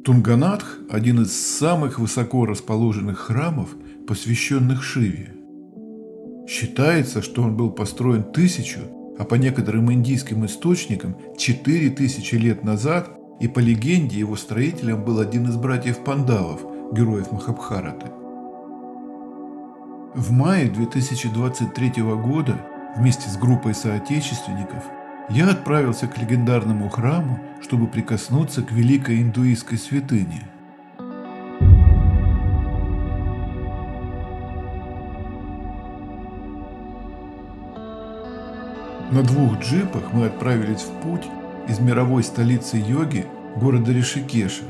Тунганатх – один из самых высоко расположенных храмов, посвященных Шиве. Считается, что он был построен 1000, а по некоторым индийским источникам 4000 лет назад, и по легенде его строителем был один из братьев Пандавов, героев Махабхараты. В мае 2023 года вместе с группой соотечественников я отправился к легендарному храму, чтобы прикоснуться к великой индуистской святыне. На 2 джипах мы отправились в путь из мировой столицы йоги, города Ришикеша.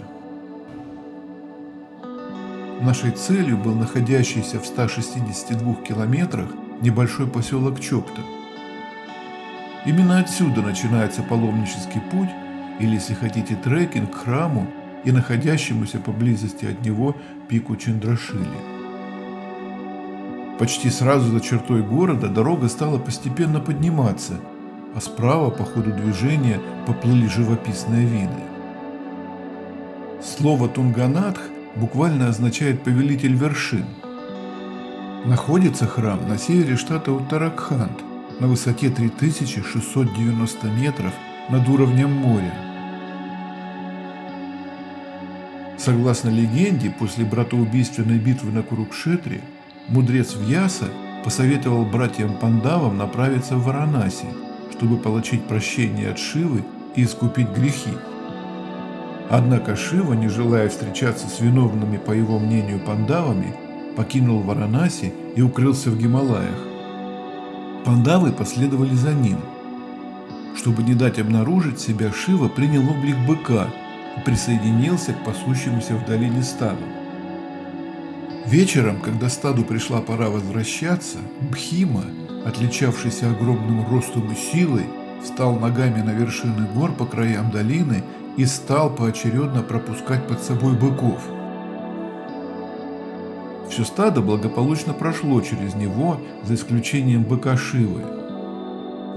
Нашей целью был находящийся в 162 километрах небольшой поселок Чопта. Именно отсюда начинается паломнический путь, или, если хотите, трекинг к храму и находящемуся поблизости от него пику Чандрашили. Почти сразу за чертой города дорога стала постепенно подниматься, а справа по ходу движения поплыли живописные виды. Слово «Тунганатх» буквально означает «повелитель вершин». Находится храм на севере штата Уттараханд, на высоте 3690 метров над уровнем моря. Согласно легенде, после братоубийственной битвы на Курукшетре мудрец Вьяса посоветовал братьям Пандавам направиться в Варанаси, чтобы получить прощение от Шивы и искупить грехи. Однако Шива, не желая встречаться с виновными, по его мнению, Пандавами, покинул Варанаси и укрылся в Гималаях. Пандавы последовали за ним. Чтобы не дать обнаружить себя, Шива принял облик быка и присоединился к пасущемуся в долине стаду. Вечером, когда стаду пришла пора возвращаться, Бхима, отличавшийся огромным ростом и силой, встал ногами на вершины гор по краям долины и стал поочередно пропускать под собой быков. Все стадо благополучно прошло через него, за исключением быка Шивы.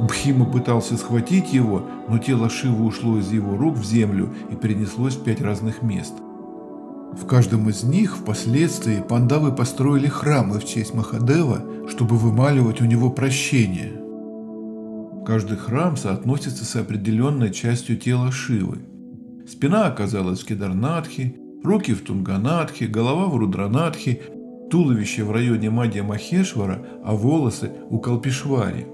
Бхима пытался схватить его, но тело Шивы ушло из его рук в землю и перенеслось в 5 разных мест. В каждом из них впоследствии пандавы построили храмы в честь Махадева, чтобы вымаливать у него прощение. Каждый храм соотносится с определенной частью тела Шивы. Спина оказалась в Кедарнатхе, руки в Тунганатхе, голова в Рудранатхе, туловище в районе Мадья-Махешвара, а волосы у Калпишвари.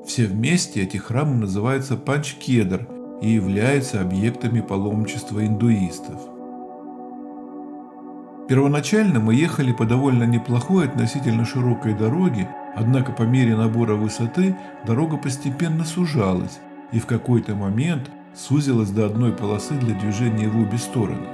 Все вместе эти храмы называются Панч-Кедар и являются объектами паломничества индуистов. Первоначально мы ехали по довольно неплохой относительно широкой дороге, однако по мере набора высоты дорога постепенно сужалась и в какой-то момент сузилась до одной полосы для движения в обе стороны.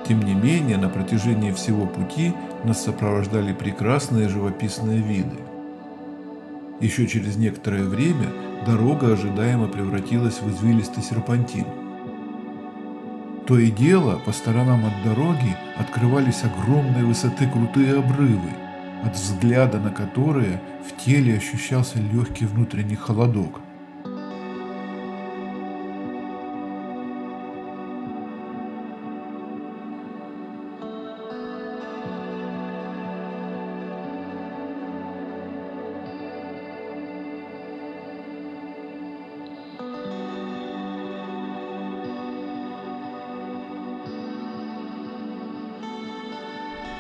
Тем не менее, на протяжении всего пути нас сопровождали прекрасные живописные виды. Еще через некоторое время дорога ожидаемо превратилась в извилистый серпантин. То и дело, по сторонам от дороги открывались огромной высоты крутые обрывы, от взгляда на которые в теле ощущался легкий внутренний холодок.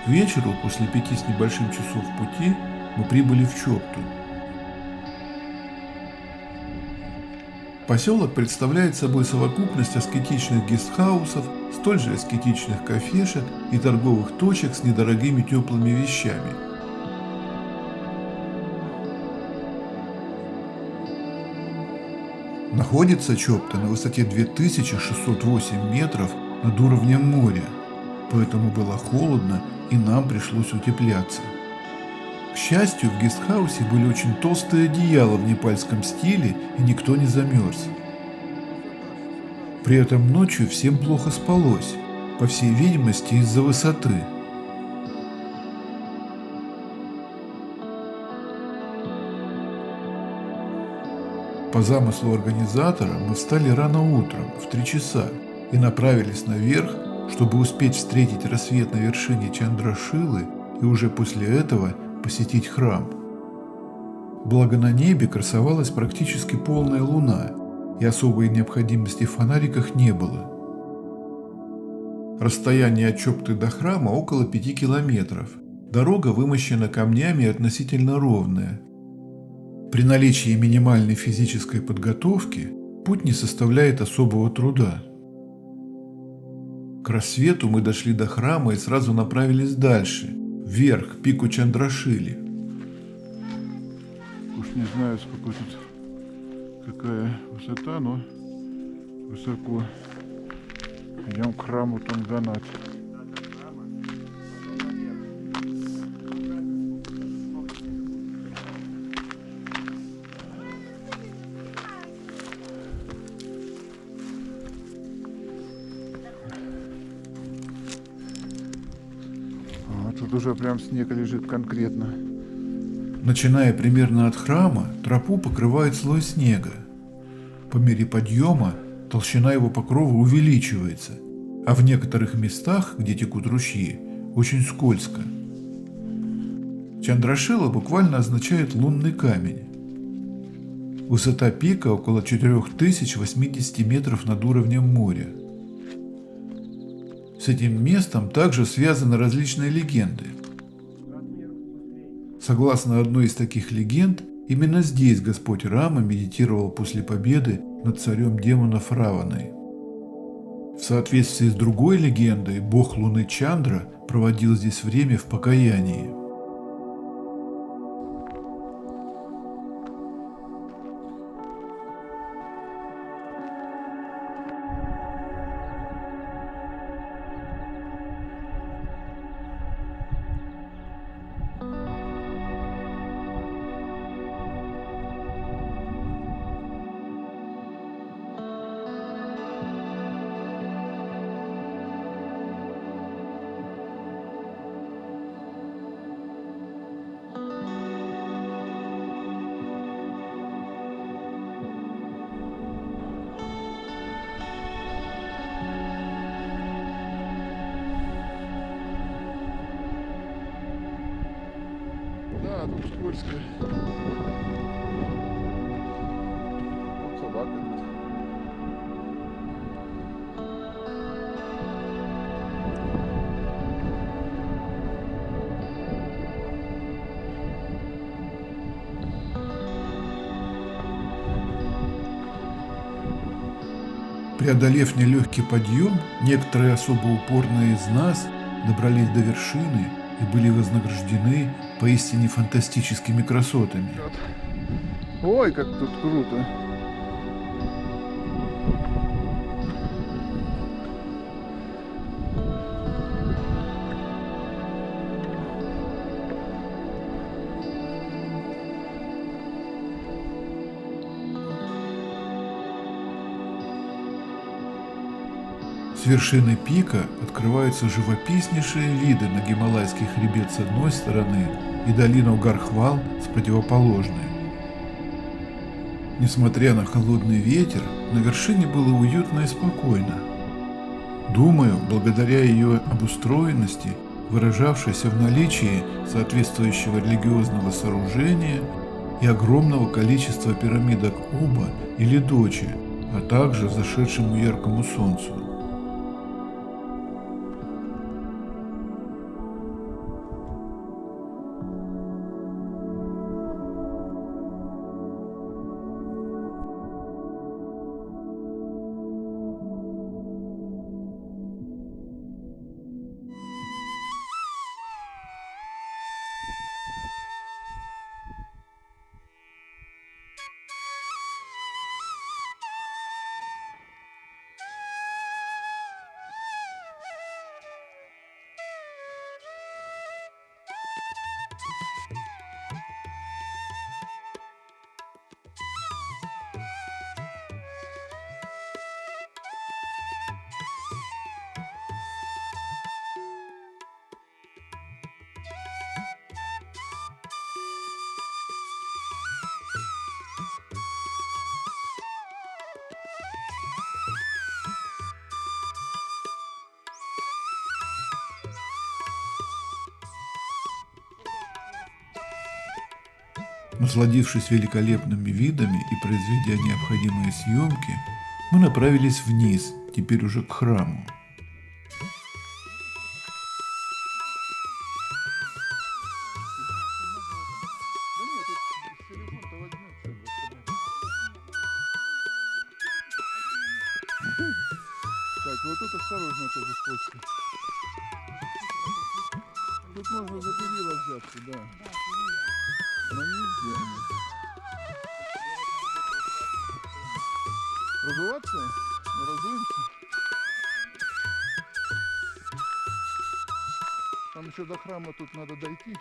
К вечеру, после 5 с небольшим часов пути, мы прибыли в Чопту. Поселок представляет собой совокупность аскетичных гестхаусов, столь же аскетичных кафешек и торговых точек с недорогими теплыми вещами. Находится Чопта на высоте 2608 метров над уровнем моря, поэтому было холодно и нам пришлось утепляться. К счастью, в гестхаусе были очень толстые одеяла в непальском стиле, и никто не замерз. При этом ночью всем плохо спалось, по всей видимости из-за высоты. По замыслу организатора мы встали рано утром, в 3 часа, и направились наверх, чтобы успеть встретить рассвет на вершине Чандрашилы и уже после этого посетить храм. Благо на небе красовалась практически полная луна, и особой необходимости в фонариках не было. Расстояние от Чопты до храма около 5 километров. Дорога вымощена камнями и относительно ровная. При наличии минимальной физической подготовки путь не составляет особого труда. К рассвету мы дошли до храма и сразу направились дальше, вверх, к пику Чандрашили. Уж не знаю, сколько тут, какая высота, но высоко. Идем к храму Тунганат. Тут уже прям снег лежит конкретно. Начиная примерно от храма, тропу покрывает слой снега. По мере подъема толщина его покрова увеличивается, а в некоторых местах, где текут ручьи, очень скользко. Чандрашила буквально означает «лунный камень». Высота пика около 4080 метров над уровнем моря. С этим местом также связаны различные легенды. Согласно одной из таких легенд, именно здесь Господь Рама медитировал после победы над царем демонов Раваной. В соответствии с другой легендой, бог Луны Чандра проводил здесь время в покаянии. Да, тут скользко. Вот собака тут. Преодолев нелегкий подъем, некоторые особо упорные из нас добрались до вершины и были вознаграждены поистине фантастическими красотами. Ой, как тут круто. С вершины пика открываются живописнейшие виды на Гималайский хребет с одной стороны и долину Гархвал с противоположной. Несмотря на холодный ветер, на вершине было уютно и спокойно. Думаю, благодаря ее обустроенности, выражавшейся в наличии соответствующего религиозного сооружения и огромного количества пирамидок Уба или Дочи, а также зашедшему яркому солнцу. Насладившись великолепными видами и произведя необходимые съемки, мы направились вниз, теперь уже к храму. Так, вот тут осторожно тоже с почтой. Тут можно за перила взяться, да. Но не везде они. Разуваться? Не разуемся? Там еще до храма тут надо дойти.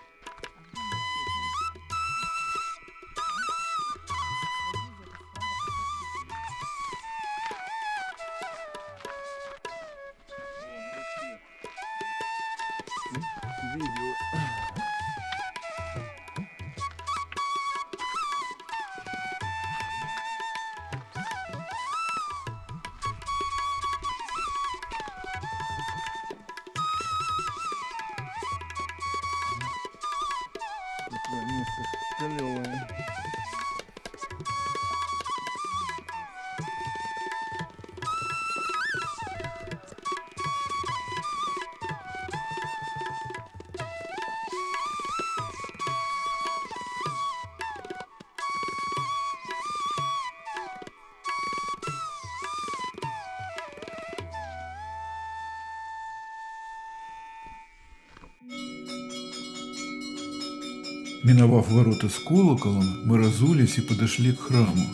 Видео. Такое место клевое. Миновав ворота с колоколом, мы разулись и подошли к храму.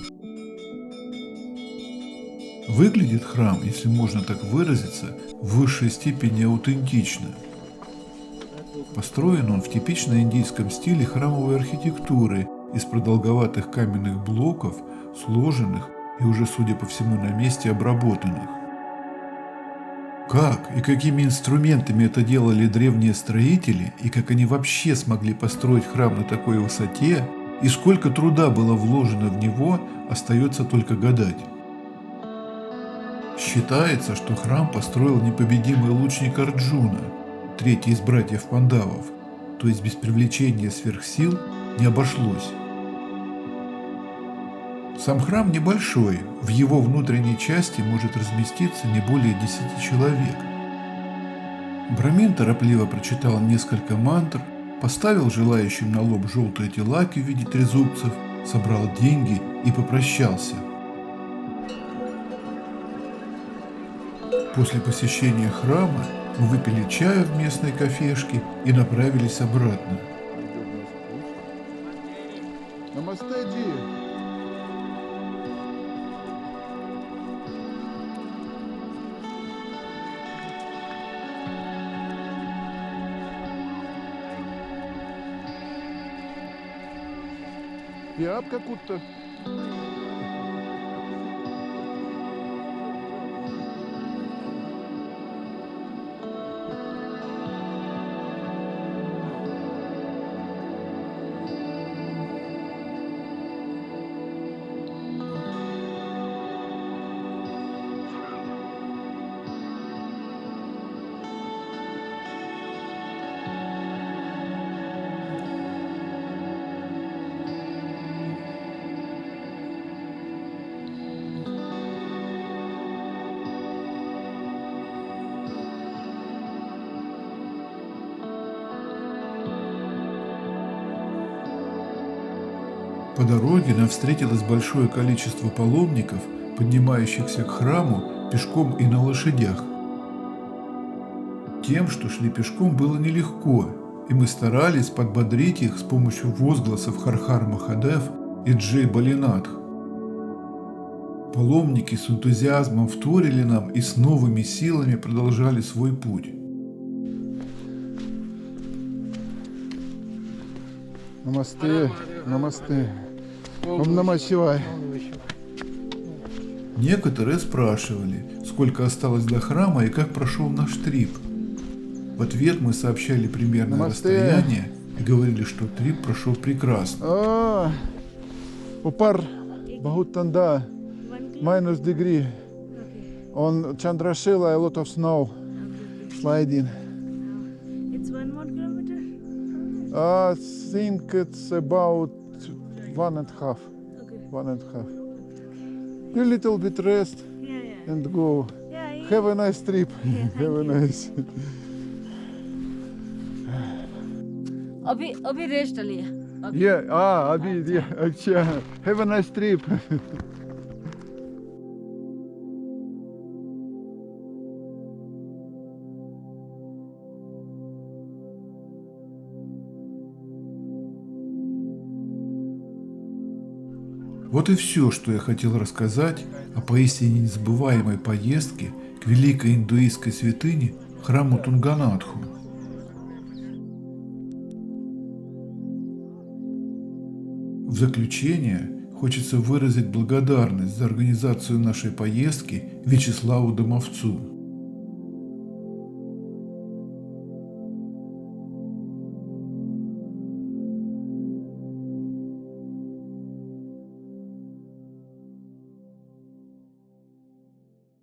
Выглядит храм, если можно так выразиться, в высшей степени аутентично. Построен он в типично индийском стиле храмовой архитектуры из продолговатых каменных блоков, сложенных и уже, судя по всему, на месте обработанных. Как и какими инструментами это делали древние строители, и как они вообще смогли построить храм на такой высоте, и сколько труда было вложено в него, остается только гадать. Считается, что храм построил непобедимый лучник Арджуна, третий из братьев Пандавов, то есть без привлечения сверхсил не обошлось. Сам храм небольшой, в его внутренней части может разместиться не более 10 человек. Брамин торопливо прочитал несколько мантр, поставил желающим на лоб желтые телаки в виде трезубцев, собрал деньги и попрощался. После посещения храма мы выпили чаю в местной кафешке и направились обратно. Намасте, Ди. Я как-то. По дороге нам встретилось большое количество паломников, поднимающихся к храму пешком и на лошадях. Тем, что шли пешком, было нелегко, и мы старались подбодрить их с помощью возгласов Хархар Махадев и Джей Балинатх. Паломники с энтузиазмом вторили нам и с новыми силами продолжали свой путь. Намасте, намасте. Ом Нама Шивай. Некоторые спрашивали, сколько осталось до храма и как прошел наш трип. В ответ мы сообщали примерное расстояние и говорили, что трип прошел прекрасно. Упар Бахутанда, minus degree. On Chandrashila, a lot of snow sliding. It's 1 more kilometer? I think it's about 1.5. Okay. 1.5. You little bit rest Yeah. and go. Yeah. Have a nice trip. Have a nice. अभी रेस्ट लिया अभी Yeah, अभी yeah, अच्छा. Have a nice trip. Вот и все, что я хотел рассказать о поистине незабываемой поездке к великой индуистской святыне, храму Тунганатху. В заключение хочется выразить благодарность за организацию нашей поездки Вячеславу Домовцу.